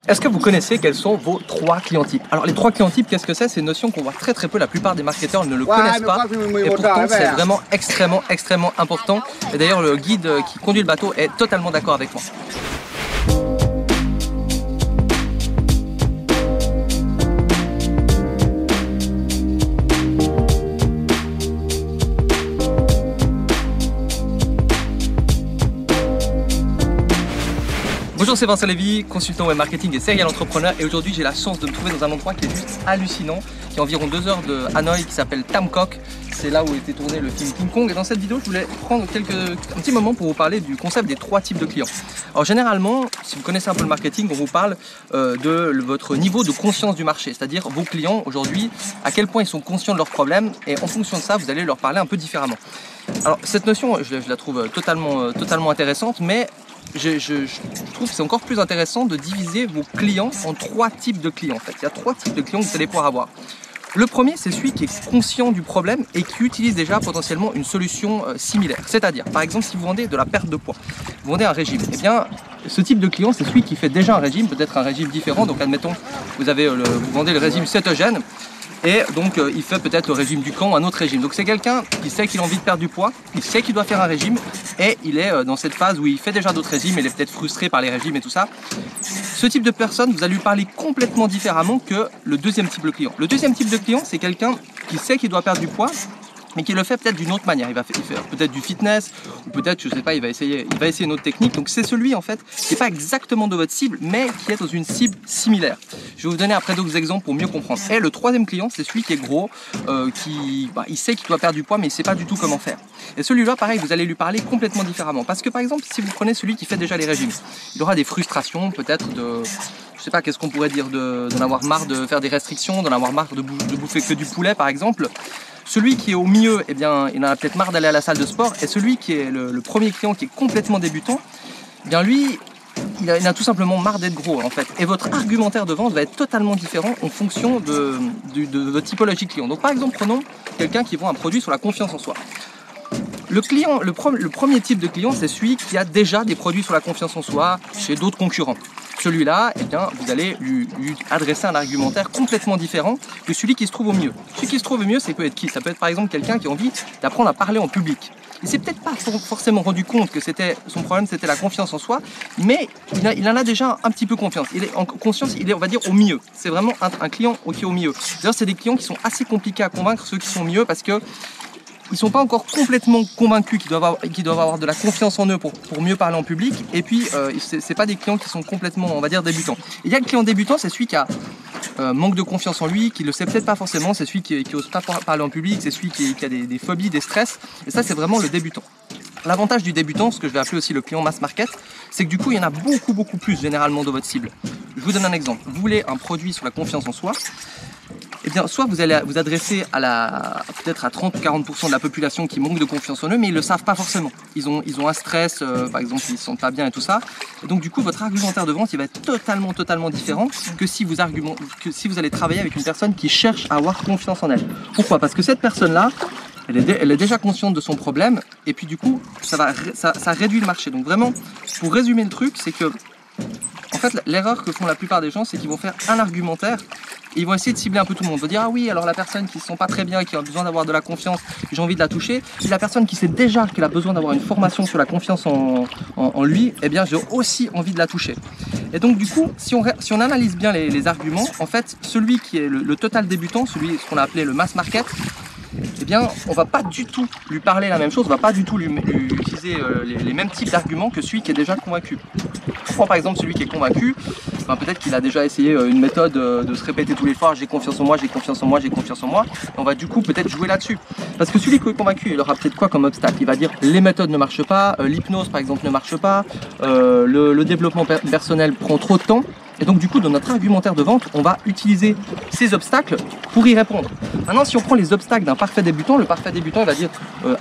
Est-ce que vous connaissez quels sont vos 3 clients types? Alors les 3 clients types, qu'est-ce que c'est? C'est une notion qu'on voit très peu, la plupart des marketeurs ne le connaissent pas et pourtant c'est vraiment extrêmement important. Et d'ailleurs le guide qui conduit le bateau est totalement d'accord avec moi. Bonjour, c'est Vincent Lévy, consultant web marketing et serial entrepreneur, et aujourd'hui j'ai la chance de me trouver dans un endroit qui est juste hallucinant, qui est environ 2 heures de Hanoï, qui s'appelle Tam Coc. C'est là où a été tourné le film King Kong, et dans cette vidéo je voulais prendre un petit moment pour vous parler du concept des 3 types de clients. Alors généralement, si vous connaissez un peu le marketing, on vous parle de votre niveau de conscience du marché, c'est-à-dire vos clients aujourd'hui, à quel point ils sont conscients de leurs problèmes, et en fonction de ça vous allez leur parler un peu différemment. Alors cette notion, je la trouve totalement intéressante, mais je trouve que c'est encore plus intéressant de diviser vos clients en 3 types de clients. En fait, il y a 3 types de clients que vous allez pouvoir avoir. Le premier, c'est celui qui est conscient du problème et qui utilise déjà potentiellement une solution similaire. C'est-à-dire, par exemple, si vous vendez de la perte de poids, vous vendez un régime, eh bien, ce type de client, c'est celui qui fait déjà un régime, peut-être un régime différent. Donc, admettons, vous vendez le régime cétogène. Et donc il fait peut-être le régime du camp, un autre régime. Donc c'est quelqu'un qui sait qu'il a envie de perdre du poids, il sait qu'il doit faire un régime et il est dans cette phase où il fait déjà d'autres régimes, il est peut-être frustré par les régimes et tout ça. Ce type de personne, vous allez lui parler complètement différemment que le deuxième type de client. Le deuxième type de client, c'est quelqu'un qui sait qu'il doit perdre du poids, mais qui le fait peut-être d'une autre manière. Il va faire peut-être du fitness, ou peut-être, je sais pas, il va essayer une autre technique. Donc c'est celui en fait qui n'est pas exactement de votre cible, mais qui est dans une cible similaire. Je vais vous donner après d'autres exemples pour mieux comprendre. Et le troisième client, c'est celui qui est gros, il sait qu'il doit perdre du poids, mais il ne sait pas du tout comment faire. Et celui-là, pareil, vous allez lui parler complètement différemment. Parce que par exemple, si vous prenez celui qui fait déjà les régimes, il aura des frustrations, peut-être je sais pas, qu'est-ce qu'on pourrait dire, d'en avoir marre de faire des restrictions, d'en avoir marre de bouffer que du poulet par exemple. Celui qui est au milieu, eh bien, il en a peut-être marre d'aller à la salle de sport. Et celui qui est le premier client, qui est complètement débutant, eh bien lui, il a tout simplement marre d'être gros en fait. Et votre argumentaire de vente va être totalement différent en fonction de votre typologie client. Donc par exemple, prenons quelqu'un qui vend un produit sur la confiance en soi. Le premier type de client, c'est celui qui a déjà des produits sur la confiance en soi chez d'autres concurrents. Celui-là, eh bien, vous allez lui adresser un argumentaire complètement différent que celui qui se trouve au milieu. Celui qui se trouve au milieu, ça peut être qui? Ça peut être par exemple quelqu'un qui a envie d'apprendre à parler en public. Il s'est peut-être pas forcément rendu compte que son problème c'était la confiance en soi, mais il en a déjà un petit peu confiance. Il est en conscience, il est, on va dire, au milieu. C'est vraiment un client qui est au milieu. D'ailleurs, c'est des clients qui sont assez compliqués à convaincre, ceux qui sont au milieu, parce que ils ne sont pas encore complètement convaincus qu'ils doivent avoir de la confiance en eux pour mieux parler en public. Et puis, ce n'est pas des clients qui sont complètement, on va dire, débutants. Et il y a le client débutant, c'est celui qui a manque de confiance en lui, qui ne le sait peut-être pas forcément, c'est celui qui n'ose pas parler en public, c'est celui qui a des phobies, des stress. Et ça, c'est vraiment le débutant. L'avantage du débutant, ce que je vais appeler aussi le client mass market, c'est que du coup, il y en a beaucoup plus généralement de votre cible. Je vous donne un exemple. Vous voulez un produit sur la confiance en soi, eh bien, soit vous allez vous adresser peut-être à 30 ou 40% de la population qui manque de confiance en eux, mais ils ne le savent pas forcément. Ils ont un stress, par exemple, ils ne se sentent pas bien et tout ça. Et donc, du coup, votre argumentaire de vente, il va être totalement différent que si vous allez travailler avec une personne qui cherche à avoir confiance en elle. Pourquoi? Parce que cette personne-là, elle est déjà consciente de son problème, et puis du coup, ça réduit le marché. Donc vraiment, pour résumer le truc, c'est que, en fait, l'erreur que font la plupart des gens, c'est qu'ils vont faire un argumentaire, et ils vont essayer de cibler un peu tout le monde. Ils vont dire, ah oui, alors la personne qui ne se sent pas très bien, qui a besoin d'avoir de la confiance, j'ai envie de la toucher. Et la personne qui sait déjà qu'elle a besoin d'avoir une formation sur la confiance en lui, eh bien, j'ai aussi envie de la toucher. Et donc, du coup, si on analyse bien les arguments, en fait, celui qui est le total débutant, ce qu'on a appelé le mass market, eh bien, on va pas du tout lui parler la même chose, on va pas du tout lui utiliser les mêmes types d'arguments que celui qui est déjà convaincu. Je prends par exemple celui qui est convaincu, peut-être qu'il a déjà essayé une méthode de se répéter tous les fois, j'ai confiance en moi, j'ai confiance en moi, j'ai confiance en moi, et on va du coup peut-être jouer là-dessus. Parce que celui qui est convaincu, il aura peut-être quoi comme obstacle? Il va dire les méthodes ne marchent pas, l'hypnose par exemple ne marche pas, le développement personnel prend trop de temps. Et donc du coup, dans notre argumentaire de vente, on va utiliser ces obstacles pour y répondre. Maintenant, si on prend les obstacles d'un parfait débutant, le parfait débutant il va dire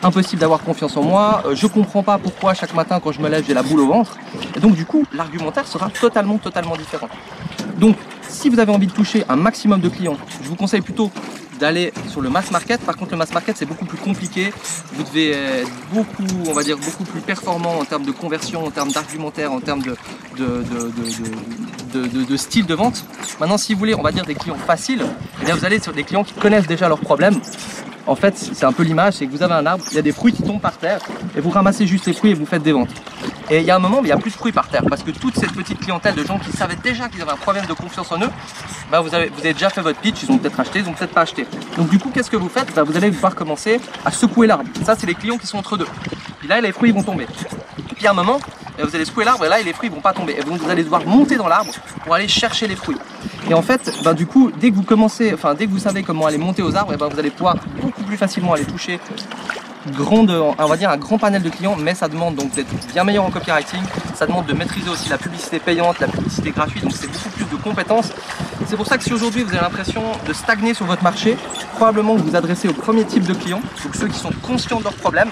impossible d'avoir confiance en moi, je comprends pas pourquoi chaque matin quand je me lève j'ai la boule au ventre. Et donc du coup, l'argumentaire sera totalement différent. Donc, si vous avez envie de toucher un maximum de clients, je vous conseille plutôt d'aller sur le mass market. Par contre, le mass market, c'est beaucoup plus compliqué. Vous devez être beaucoup plus performant en termes de conversion, en termes d'argumentaire, en termes de style de vente. Maintenant, si vous voulez, on va dire des clients faciles, eh bien, vous allez sur des clients qui connaissent déjà leurs problèmes. En fait, c'est un peu l'image, c'est que vous avez un arbre, il y a des fruits qui tombent par terre et vous ramassez juste les fruits et vous faites des ventes. Et il y a un moment, mais il n'y a plus de fruits par terre parce que toute cette petite clientèle de gens qui savaient déjà qu'ils avaient un problème de confiance en eux, bah vous avez déjà fait votre pitch, ils ont peut-être acheté, ils ont peut-être pas acheté. Donc du coup, qu'est-ce que vous faites? Bah, vous allez devoir commencer à secouer l'arbre. Ça, c'est les clients qui sont entre deux. Puis là, les fruits vont tomber. Puis à un moment, vous allez secouer l'arbre et là, les fruits vont pas tomber. Et vous allez devoir monter dans l'arbre pour aller chercher les fruits. Et en fait, bah, du coup, dès que vous commencez, dès que vous savez comment aller monter aux arbres, et bah, vous allez pouvoir beaucoup plus facilement aller toucher on va dire un grand panel de clients, mais ça demande donc d'être bien meilleur en copywriting, ça demande de maîtriser aussi la publicité payante, la publicité gratuite, donc c'est beaucoup plus de compétences. C'est pour ça que si aujourd'hui vous avez l'impression de stagner sur votre marché, probablement que vous vous adressez au premier type de clients, donc ceux qui sont conscients de leurs problèmes.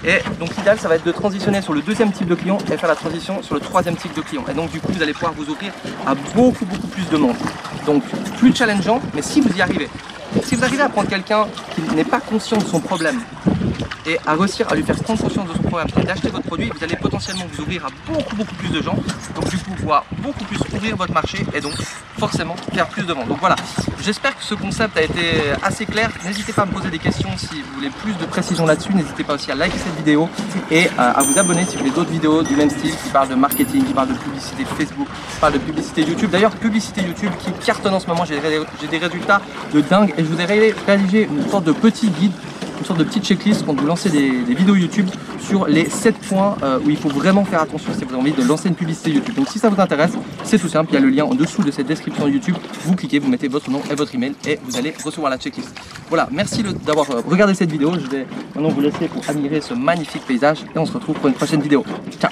Et donc l'idéal, ça va être de transitionner sur le deuxième type de client et faire la transition sur le troisième type de client. Et donc du coup, vous allez pouvoir vous ouvrir à beaucoup plus de monde. Donc plus challengeant, mais si vous y arrivez. Si vous arrivez à prendre quelqu'un qui n'est pas conscient de son problème et à réussir à lui faire prendre conscience de son problème et d'acheter votre produit, vous allez potentiellement vous ouvrir à beaucoup plus de gens. Donc du coup, pouvoir beaucoup plus ouvrir votre marché et donc forcément faire plus de ventes. Donc voilà, j'espère que ce concept a été assez clair. N'hésitez pas à me poser des questions si vous voulez plus de précision là-dessus. N'hésitez pas aussi à liker cette vidéo et à vous abonner si vous voulez d'autres vidéos du même style qui parlent de marketing, qui parlent de publicité Facebook, qui parlent de publicité YouTube. D'ailleurs, publicité YouTube qui cartonne en ce moment, j'ai des résultats de dingue et je vous ai réalisé une sorte de petit guide, une sorte de petite checklist quand vous lancez des vidéos YouTube sur les 7 points où il faut vraiment faire attention si vous avez envie de lancer une publicité YouTube. Donc si ça vous intéresse, c'est tout simple, il y a le lien en dessous de cette description YouTube, vous cliquez, vous mettez votre nom et votre email et vous allez recevoir la checklist. Voilà, merci d'avoir regardé cette vidéo, je vais maintenant vous laisser pour admirer ce magnifique paysage et on se retrouve pour une prochaine vidéo. Ciao.